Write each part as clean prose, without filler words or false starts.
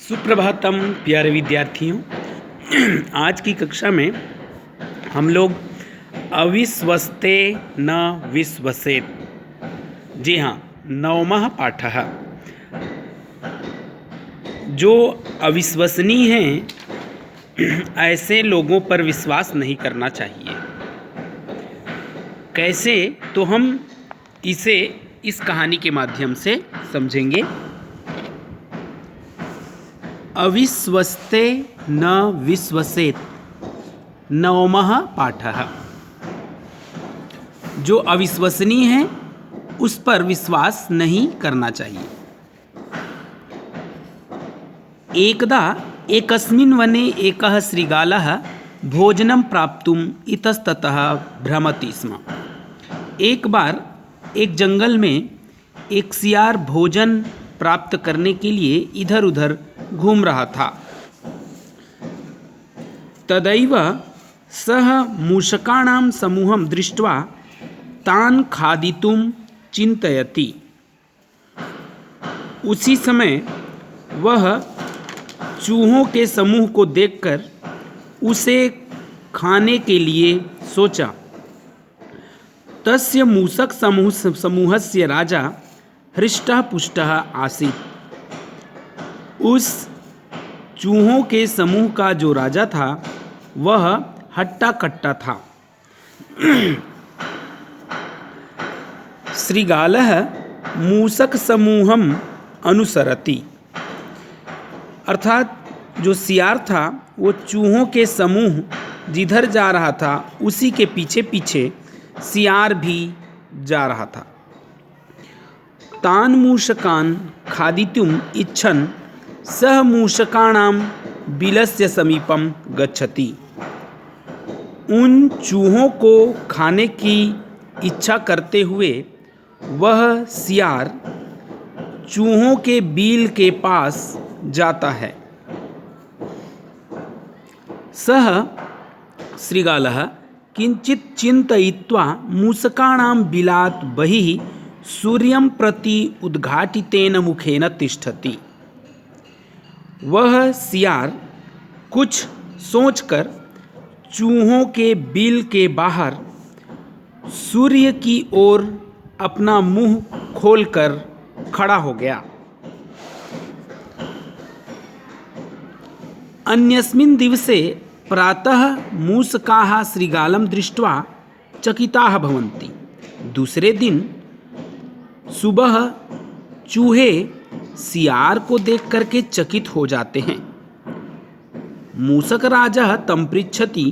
सुप्रभातम प्यारे विद्यार्थियों। आज की कक्षा में हम लोग अविश्वस्ते न विश्वसेत्, जी हाँ, नवमः पाठः। जो अविश्वसनीय हैं ऐसे लोगों पर विश्वास नहीं करना चाहिए। कैसे, तो हम इसे इस कहानी के माध्यम से समझेंगे। अविश्वस्ते न विश्वसेत्, नवमः पाठः। जो अविश्वसनीय है उस पर विश्वास नहीं करना चाहिए। एकदा एकस्मिन् वने एकः श्रीगालः भोजनं प्राप्तुम् इतस्ततः भ्रमति स्म। एक बार एक जंगल में एक सियार भोजन प्राप्त करने के लिए इधर उधर घूम रहा था। तदैव सः मूषकाणां समूहं दृष्ट्वा तान् खादितुं चिन्तयति। उसी समय वह चूहों के समूह को देखकर उसे खाने के लिए सोचा। तस्य मूषक समूहस्य राजा हृष्टः पुष्टः आसीत्। उस चूहों के समूह का जो राजा था वह हट्टा कट्टा था। श्रीगालः मूषक समूहम अनुसरति, अर्थात जो सियार था वो चूहों के समूह जिधर जा रहा था उसी के पीछे पीछे सियार भी जा रहा था। तान् मूषकान् खादितुम् इच्छन् सः मूषकाणां बिलस्य समीपं गच्छति। उन चूहों को खाने की इच्छा करते हुए वह सियार चूहों के बिल के पास जाता है। सः श्रीगालः किंचित् चिन्तयित्वा मूषकाणां बिलात् बहिः सूर्यं प्रति उद्घाटितेन मुखेन तिष्ठति। वह सियार कुछ सोचकर चूहों के बिल के बाहर सूर्य की ओर अपना मुंह खोलकर खड़ा हो गया। अन्यस्मिन् दिवसे प्रातः मूषकाः श्रीगालं दृष्ट्वा चकिताः भवन्ति। दूसरे दिन सुबह चूहे सियार को देख करके चकित हो जाते हैं। मूषक राजा तं पृच्छति,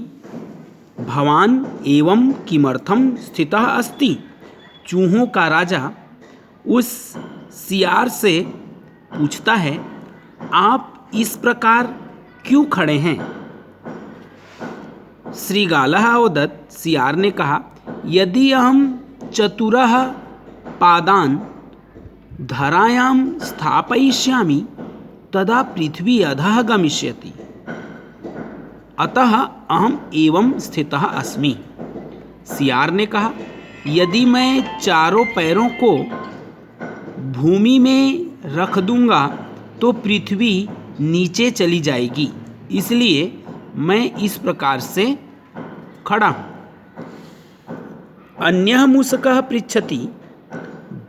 भवान एवं किमर्थं स्थितः अस्ति। चूहों का राजा उस सियार से पूछता है, आप इस प्रकार क्यों खड़े हैं। श्रीगालः अवदत्, सियार ने कहा, यदि अहं चतुरः पादान् धरायां स्थापयिष्यामि तदा पृथ्वी अधः गमिष्यति, अतः अहम एवं स्थितः अस्मि। सियार ने कहा, यदि मैं चारों पैरों को भूमि में रख दूंगा तो पृथ्वी नीचे चली जाएगी, इसलिए मैं इस प्रकार से खड़ा हूँ। अन्यः मूषकः पृच्छति,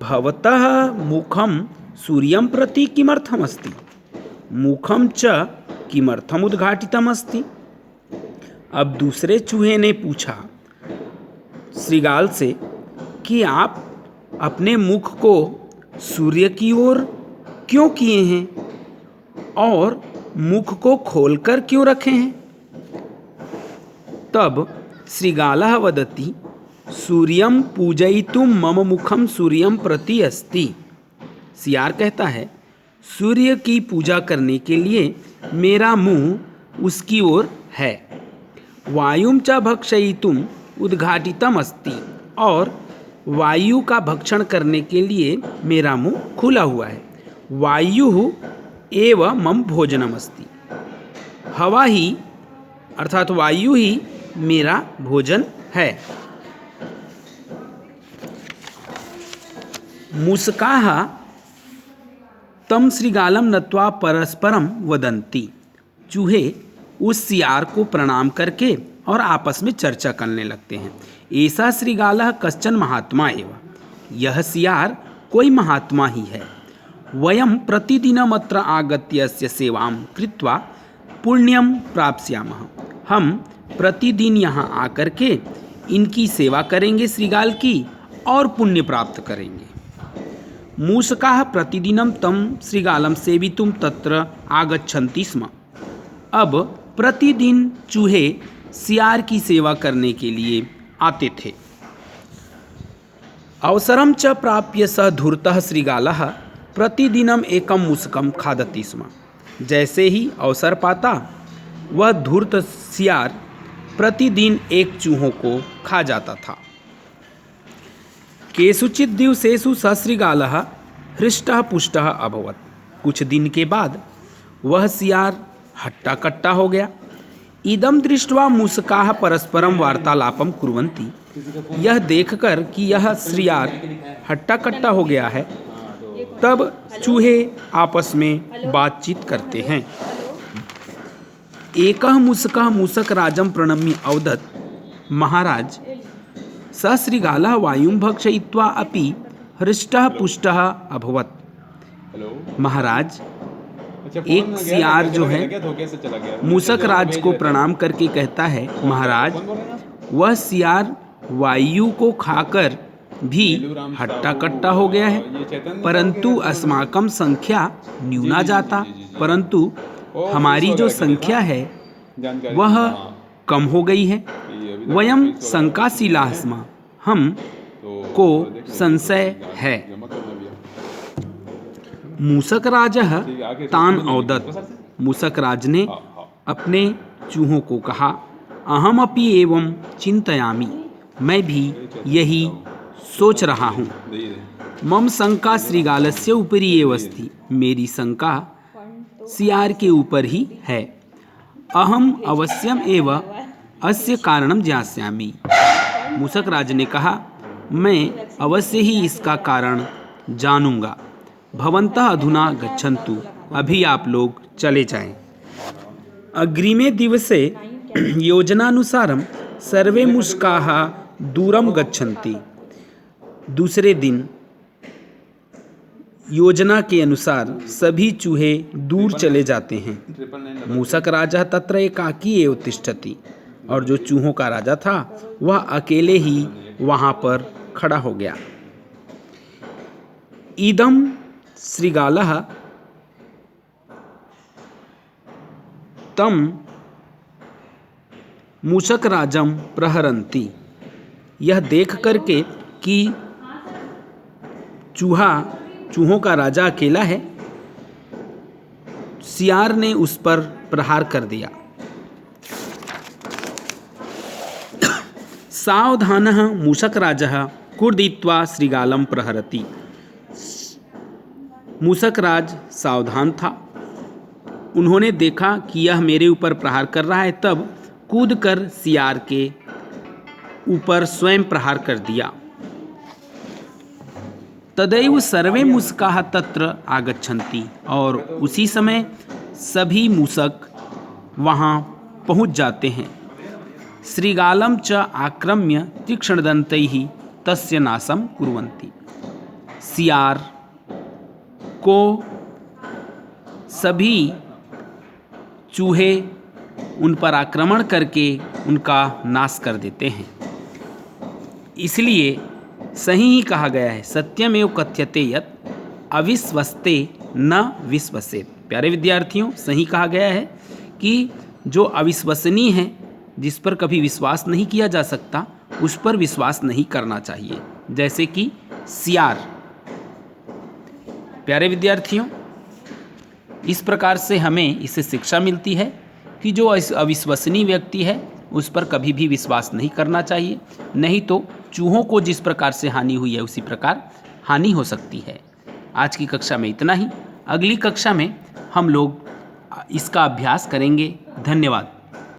भवतः मुखं सूर्यं प्रति किमर्थमस्ति, मुखं च किमर्थम् उद्घाटितमस्ति। अब दूसरे चूहे ने पूछा श्रीगाल से कि आप अपने मुख को सूर्य की ओर क्यों किए हैं और मुख को खोलकर क्यों रखे हैं। तब श्रीगालः वदति, सूर्यं पूजयितुं मम मुखं सूर्यं प्रति अस्ति। सियार कहता है, सूर्य की पूजा करने के लिए मेरा मुंह उसकी ओर है। वायुं च भक्षयितुं उद्घाटितम् अस्ति, और वायु का भक्षण करने के लिए मेरा मुंह खुला हुआ है। वायुः एव मम भोजनम् अस्ति। हवा ही अर्थात वायु ही मेरा भोजन है। मूषकाः तम श्रृगालं नत्वा परस्परम वदन्ति। चूहे उस सियार को प्रणाम करके और आपस में चर्चा करने लगते हैं। ऐसा श्रृगालः कश्चन महात्मा एव। यह सियार कोई महात्मा ही है। वयं प्रतिदिनमत्र आगत्य अस्य सेवां कृत्वा पुण्यं प्राप्स्यामः। हम प्रतिदिन यहाँ आकर के इनकी सेवा करेंगे श्रृगाल की और पुण्य प्राप्त करेंगे। मूषकाः प्रतिदिनं तं श्रृगालं सेवितुं तत्र आगच्छन्ति स्म। अब प्रतिदिन चूहे सियार की सेवा करने के लिए आते थे। अवसरं च प्राप्य स धूर्तः श्रृगालः प्रतिदिनम एकम मूषकम खादति स्म। जैसे ही अवसर पाता वह धूर्त सियार प्रतिदिन एक चूहों को खा जाता था। केषुचित् दिवसेषु स श्रृगालः हृष्टः पुष्टः अभवत्। कुछ दिन के बाद वह सियार हट्टा कट्टा हो गया। इदं दृष्ट्वा मूषकाः परस्परं वार्तालापं कुर्वन्ति। यह देखकर कि यह सियार हट्टा कट्टा हो गया है, तब चूहे आपस में बातचीत करते हैं। एकः मूषकः मूषकराजं प्रणम्य अवदत्, महाराज, स श्रृगालः वायुं भक्षयित्वा अपि हृष्टः पुष्टः अभवत्। महाराज, एक सियार जो है मूषक राज को प्रणाम करके कहता है, महाराज, वह सियार वायु को खाकर भी हट्टा कट्टा हो गया है, परंतु अस्माकं संख्या न्यूना जाता, परंतु हमारी जो संख्या है वह कम हो गई है। वयं शंकाशीलाः स्मः, हम को संशय है। मूषकराजः तान् अवदत्। मूषकराज ने अपने चूहों को कहा, अहमपि एवं चिंतयामि, मैं भी यही सोच रहा हूँ। मम शंका श्रृगालस्य उपरि एव अस्ति। मेरी शंका सियार के ऊपर ही है। अहम अवश्यम एव अस्य कारणं ज्ञास्यामि। मूषकराज ने कहा, मैं अवश्य ही इसका कारण जानूंगा। भवन्तः अधुना गच्छन्तु। अभी आप लोग चले जाएं। अग्रिमे दिवसे योजनानुसारं सर्वे मूषकाः दूरं गच्छन्ति। दूसरे दिन योजना के अनुसार सभी चूहे दूर चले जाते हैं। मूषक राजा तत्र एकाकी एव तिष्ठति। और जो चूहों का राजा था वह अकेले ही वहाँ पर खड़ा हो गया। इदं श्रृगालः तम मूषक राजम प्रहरन्ति। यह देख करके कि चूहों का राजा अकेला है, सियार ने उस पर प्रहार कर दिया। सावधानः मूषकराजः कूर्दित्वा श्रृगालं प्रहरति। मूषकराज सावधान था। उन्होंने देखा कि यह मेरे ऊपर प्रहार कर रहा है, तब कूदकर सियार के ऊपर स्वयं प्रहार कर दिया। तदैव सर्वे मूषकाः तत्र आगच्छन्ति। और उसी समय सभी मूषक वहाँ पहुँच जाते हैं। श्रृगालं च आक्रम्य तीक्ष्णदन्तैः तस्य नाशं कुर्वन्ति। सियार को सभी चूहे उन पर आक्रमण करके उनका नाश कर देते हैं। इसलिए सही ही कहा गया है, सत्यमेव कथ्यते यत् अविश्वस्ते न विश्वसेत्। प्यारे विद्यार्थियों, सही कहा गया है कि जो अविश्वसनीय है, जिस पर कभी विश्वास नहीं किया जा सकता, उस पर विश्वास नहीं करना चाहिए, जैसे कि सियार। प्यारे विद्यार्थियों, इस प्रकार से हमें इससे शिक्षा मिलती है कि जो अविश्वसनीय व्यक्ति है उस पर कभी भी विश्वास नहीं करना चाहिए, नहीं तो चूहों को जिस प्रकार से हानि हुई है उसी प्रकार हानि हो सकती है। आज की कक्षा में इतना ही। अगली कक्षा में हम लोग इसका अभ्यास करेंगे। धन्यवाद।